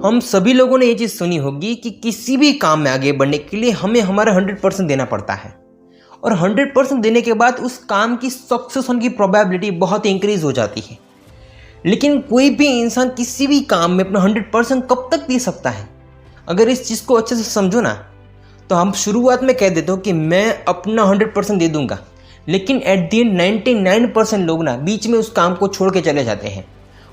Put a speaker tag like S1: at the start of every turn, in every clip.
S1: हम सभी लोगों ने ये चीज़ सुनी होगी कि किसी भी काम में आगे बढ़ने के लिए हमें हमारा 100% देना पड़ता है और 100% देने के बाद उस काम की सक्सेस होने की प्रोबेबिलिटी बहुत इंक्रीज हो जाती है। लेकिन कोई भी इंसान किसी भी काम में अपना 100% कब तक दे सकता है? अगर इस चीज़ को अच्छे से समझो ना, तो हम शुरुआत में कह देते हो कि मैं अपना 100% दे दूंगा, लेकिन एट दी एंड 99% लोग ना बीच में उस काम को छोड़ के चले जाते हैं।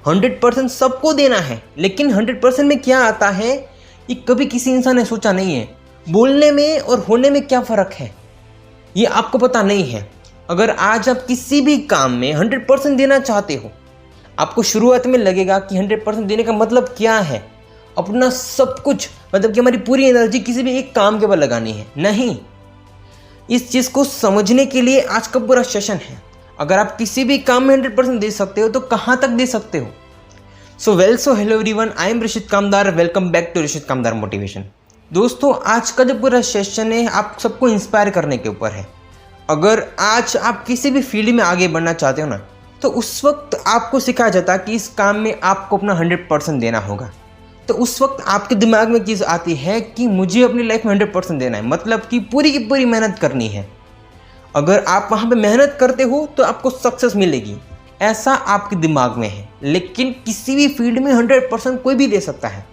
S1: 100% सबको देना है, लेकिन 100% में क्या आता है ये कभी किसी इंसान ने सोचा नहीं है। बोलने में और होने में क्या फ़र्क है ये आपको पता नहीं है। अगर आज आप किसी भी काम में 100% देना चाहते हो, आपको शुरुआत में लगेगा कि 100% देने का मतलब क्या है, अपना सब कुछ, मतलब कि हमारी पूरी एनर्जी किसी भी एक काम के ऊपर लगानी है। नहीं, इस चीज़ को समझने के लिए आज का पूरा सेशन है। अगर आप किसी भी काम में 100% दे सकते हो तो कहाँ तक दे सकते हो? So hello everyone, I am Rishit Kamdar, welcome back to Rishit Kamdar motivation. दोस्तों, आज का जो पूरा सेशन है आप सबको इंस्पायर करने के ऊपर है। अगर आज आप किसी भी फील्ड में आगे बढ़ना चाहते हो ना, तो उस वक्त आपको सिखाया जाता है कि इस काम में आपको अपना 100% देना होगा। तो उस वक्त आपके दिमाग में चीज़ आती है कि मुझे अपनी लाइफ में 100% देना है, मतलब कि पूरी की पूरी मेहनत करनी है। अगर आप वहाँ पे मेहनत करते हो तो आपको सक्सेस मिलेगी, ऐसा आपके दिमाग में है। लेकिन किसी भी फील्ड में 100% कोई भी दे सकता है,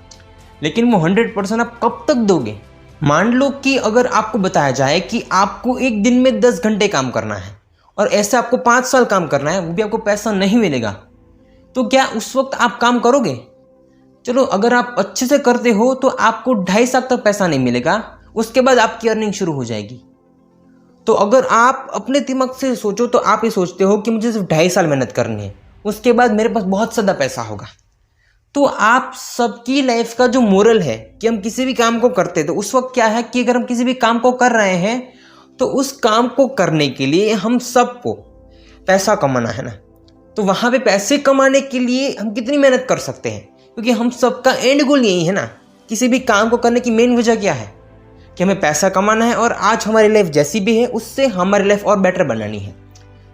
S1: लेकिन वो 100% आप कब तक दोगे? मान लो कि अगर आपको बताया जाए कि आपको एक दिन में 10 घंटे काम करना है और ऐसे आपको 5 साल काम करना है, वो भी आपको पैसा नहीं मिलेगा, तो क्या उस वक्त आप काम करोगे? चलो, अगर आप अच्छे से करते हो तो आपको 2.5 साल तक पैसा नहीं मिलेगा, उसके बाद आपकी अर्निंग शुरू हो जाएगी। तो अगर आप अपने दिमाग से सोचो तो आप ये सोचते हो कि मुझे सिर्फ 2.5 साल मेहनत करनी है, उसके बाद मेरे पास बहुत ज़्यादा पैसा होगा। तो आप सबकी लाइफ का जो मोरल है कि हम किसी भी काम को करते हैं, तो उस वक्त क्या है कि अगर हम किसी भी काम को कर रहे हैं तो उस काम को करने के लिए हम सबको पैसा कमाना है ना। तो वहाँ पे पैसे कमाने के लिए हम कितनी मेहनत कर सकते हैं, क्योंकि हम सबका एंड गोल यही है ना। किसी भी काम को करने की मेन वजह क्या है कि हमें पैसा कमाना है, और आज हमारी लाइफ जैसी भी है उससे हमारी लाइफ और बेटर बनानी है,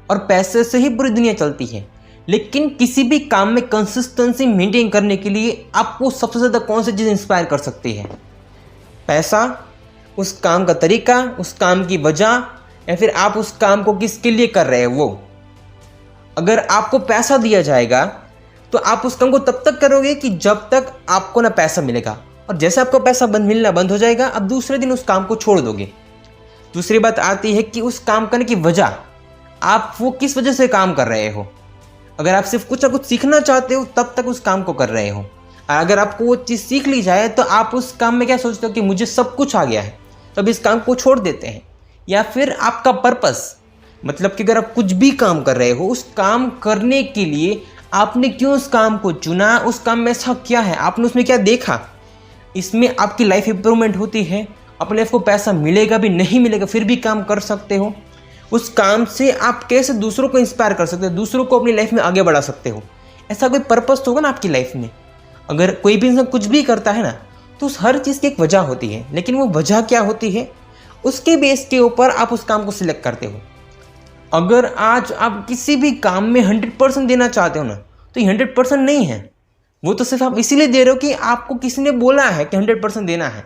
S1: और पैसे से ही पूरी दुनिया चलती है। लेकिन किसी भी काम में कंसिस्टेंसी मेंटेन करने के लिए आपको सबसे ज़्यादा कौन सी चीज़ इंस्पायर कर सकती है? पैसा, उस काम का तरीका, उस काम की वजह, या फिर आप उस काम को किसके लिए कर रहे हैं वो। अगर आपको पैसा दिया जाएगा तो आप उस काम को तब तक करोगे कि जब तक आपको ना पैसा मिलेगा, और जैसे आपको पैसा मिलना बंद हो जाएगा, अब दूसरे दिन उस काम को छोड़ दोगे। दूसरी बात आती है कि उस काम करने की वजह, आप वो किस वजह से काम कर रहे हो। अगर आप सिर्फ कुछ ना कुछ सीखना चाहते हो तब तक उस काम को कर रहे हो, और अगर आपको वो चीज़ सीख ली जाए तो आप उस काम में क्या सोचते हो कि मुझे सब कुछ आ गया है, तो अब इस काम को छोड़ देते हैं। या फिर आपका पर्पस, मतलब कि अगर आप कुछ भी काम कर रहे हो, उस काम करने के लिए आपने क्यों उस काम को चुना, उस काम में ऐसा क्या है, आपने उसमें क्या देखा, इसमें आपकी लाइफ इंप्रूवमेंट होती है, अपने लाइफ को पैसा मिलेगा भी नहीं मिलेगा फिर भी काम कर सकते हो। उस काम से आप कैसे दूसरों को इंस्पायर कर सकते हो, दूसरों को अपनी लाइफ में आगे बढ़ा सकते हो, ऐसा कोई पर्पस तो होगा ना आपकी लाइफ में। अगर कोई भी इंसान कुछ भी करता है ना, तो उस हर चीज़ की एक वजह होती है, लेकिन वो वजह क्या होती है उसके बेस के ऊपर आप उस काम को सिलेक्ट करते हो। अगर आज आप किसी भी काम में 100% देना चाहते हो ना, तो ये 100% नहीं है, वो तो सिर्फ आप इसीलिए दे रहे हो कि आपको किसी ने बोला है कि 100% देना है।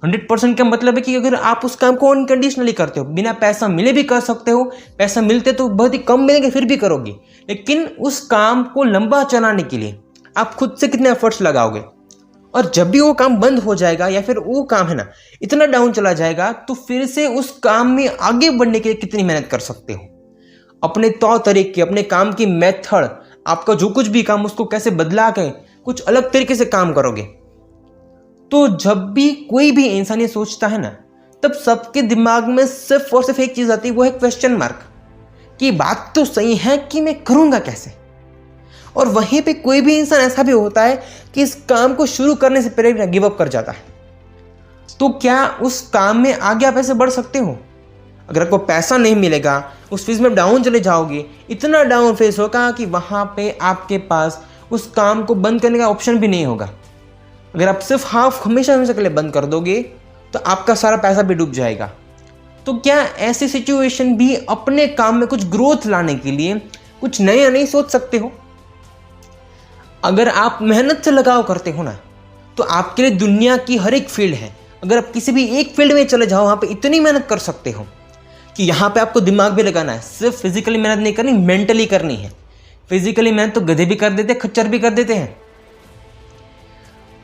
S1: 100% का मतलब है कि अगर आप उस काम को अनकंडीशनली करते हो, बिना पैसा मिले भी कर सकते हो, पैसा मिलते तो बहुत ही कम मिलेंगे फिर भी करोगे, लेकिन उस काम को लंबा चलाने के लिए आप खुद से कितने एफर्ट्स लगाओगे। और जब भी वो काम बंद हो जाएगा या फिर वो काम है ना इतना डाउन चला जाएगा, तो फिर से उस काम में आगे बढ़ने के लिए कितनी मेहनत कर सकते हो। अपने तौर तरीके, अपने काम की मेथड, आपका जो कुछ भी काम उसको कैसे बदला के कुछ अलग तरीके से काम करोगे। तो जब भी कोई भी इंसान ये सोचता है ना, तब सबके दिमाग में सिर्फ और सिर्फ एक चीज़ आती है, वो है क्वेश्चन मार्क, कि बात तो सही है कि मैं करूँगा कैसे। और वहीं पे कोई भी इंसान ऐसा भी होता है कि इस काम को शुरू करने से पहले गिव अप कर जाता है। तो क्या उस काम में आगे आप ऐसे बढ़ सकते हो? अगर आपको पैसा नहीं मिलेगा, उस फेज में डाउन चले जाओगे, इतना डाउन फेज होगा कि वहाँ पे आपके पास उस काम को बंद करने का ऑप्शन भी नहीं होगा। अगर आप सिर्फ हमेशा के लिए बंद कर दोगे तो आपका सारा पैसा भी डूब जाएगा। तो क्या ऐसी सिचुएशन भी अपने काम में कुछ ग्रोथ लाने के लिए कुछ नया नहीं सोच सकते हो? अगर आप मेहनत से लगाव करते हो ना, तो तो आपके लिए दुनिया की हर एक फील्ड है। अगर आप किसी भी एक फील्ड में चले जाओ, वहाँ पे इतनी मेहनत कर सकते हो कि यहाँ पे आपको दिमाग भी लगाना है। सिर्फ फिजिकली मेहनत नहीं करनी, मेंटली करनी है। फिजिकली मेहनत तो गधे भी कर देते, खच्चर भी कर देते हैं।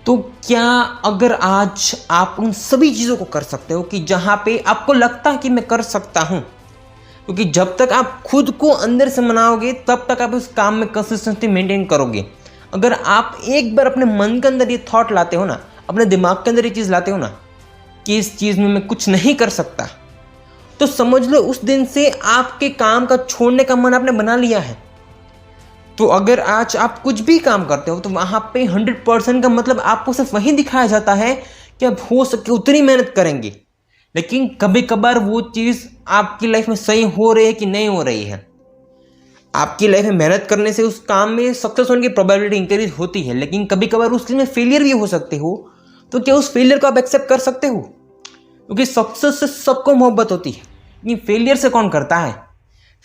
S1: तो क्या अगर आज आप उन सभी चीज़ों को कर सकते हो कि जहाँ पे आपको लगता है कि मैं कर सकता हूँ, क्योंकि जब तक आप खुद को अंदर से मनाओगे तब तक आप उस काम में कंसिस्टेंसी मेंटेन करोगे। अगर आप एक बार अपने मन के अंदर ये थॉट लाते हो ना, अपने दिमाग के अंदर ये चीज़ लाते हो ना कि इस चीज़ में मैं कुछ नहीं कर सकता, तो समझ लो उस दिन से आपके काम का छोड़ने का मन आपने बना लिया है। तो अगर आज आप कुछ भी काम करते हो तो वहाँ पे 100% का मतलब आपको सिर्फ वही दिखाया जाता है कि आप हो सके उतनी मेहनत करेंगे। लेकिन कभी कभार वो चीज़ आपकी लाइफ में सही हो रही है कि नहीं हो रही है। आपकी लाइफ में मेहनत करने से उस काम में सक्सेस होने की प्रोबेबिलिटी इंक्रीज होती है, लेकिन कभी कभार उस चीज़ में फेलियर भी हो सकते हो। तो क्या उस फेलियर को आप एक्सेप्ट कर सकते हो? क्योंकि सक्सेस से सबको मोहब्बत होती है, लेकिन फेलियर से कौन करता है?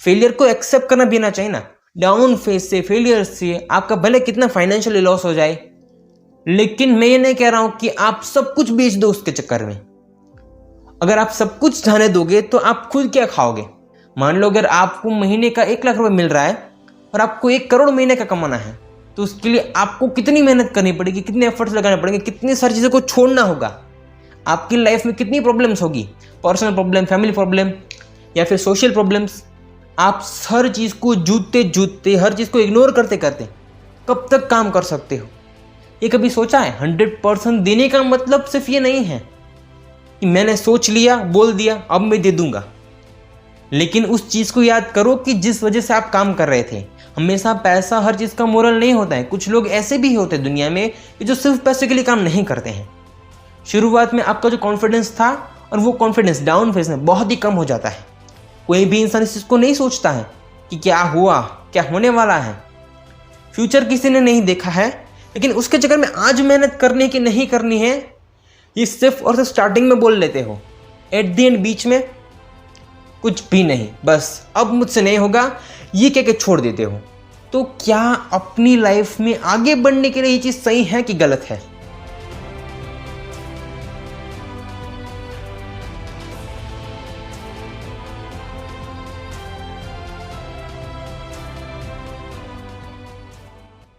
S1: फेलियर को एक्सेप्ट करना भी ना चाहिए ना। डाउन फेज से, फेलियर से आपका भले कितना फाइनेंशियली लॉस हो जाए, लेकिन मैं ये नहीं कह रहा हूं कि आप सब कुछ बेच दो उसके चक्कर में। अगर आप सब कुछ जाने दोगे तो आप खुद क्या खाओगे? मान लो अगर आपको महीने का 1 लाख रुपए मिल रहा है और आपको 1 करोड़ महीने का कमाना है, तो उसके लिए आपको कितनी मेहनत करनी पड़ेगी, कितने एफर्ट्स लगाने पड़ेंगे, कितनी सारी चीज़ों को छोड़ना होगा। आपकी लाइफ में कितनी प्रॉब्लम्स होगी, पर्सनल प्रॉब्लम, फैमिली प्रॉब्लम या फिर सोशल प्रॉब्लम्स। आप हर चीज़ को जूते जूते, हर चीज़ को इग्नोर करते करते कब तक काम कर सकते हो? ये कभी सोचा है? 100% देने का मतलब सिर्फ ये नहीं है कि मैंने सोच लिया, बोल दिया, अब मैं दे दूंगा। लेकिन उस चीज़ को याद करो कि जिस वजह से आप काम कर रहे थे। हमेशा पैसा हर चीज़ का मोरल नहीं होता है। कुछ लोग ऐसे भी होते हैं दुनिया में कि जो सिर्फ पैसे के लिए काम नहीं करते हैं। शुरुआत में आपका जो कॉन्फिडेंस था और वो कॉन्फिडेंस डाउन फेज में बहुत ही कम हो जाता है। कोई भी इंसान इस चीज़ को नहीं सोचता है कि क्या हुआ, क्या होने वाला है। फ्यूचर किसी ने नहीं देखा है, लेकिन उसके चक्कर में आज मेहनत करनी कि नहीं करनी है, ये सिर्फ और सिर्फ स्टार्टिंग में बोल लेते हो। एट द एंड बीच में कुछ भी नहीं, बस अब मुझसे नहीं होगा ये कह के छोड़ देते हो। तो क्या अपनी लाइफ में आगे बढ़ने के लिए ये चीज़ सही है कि गलत है?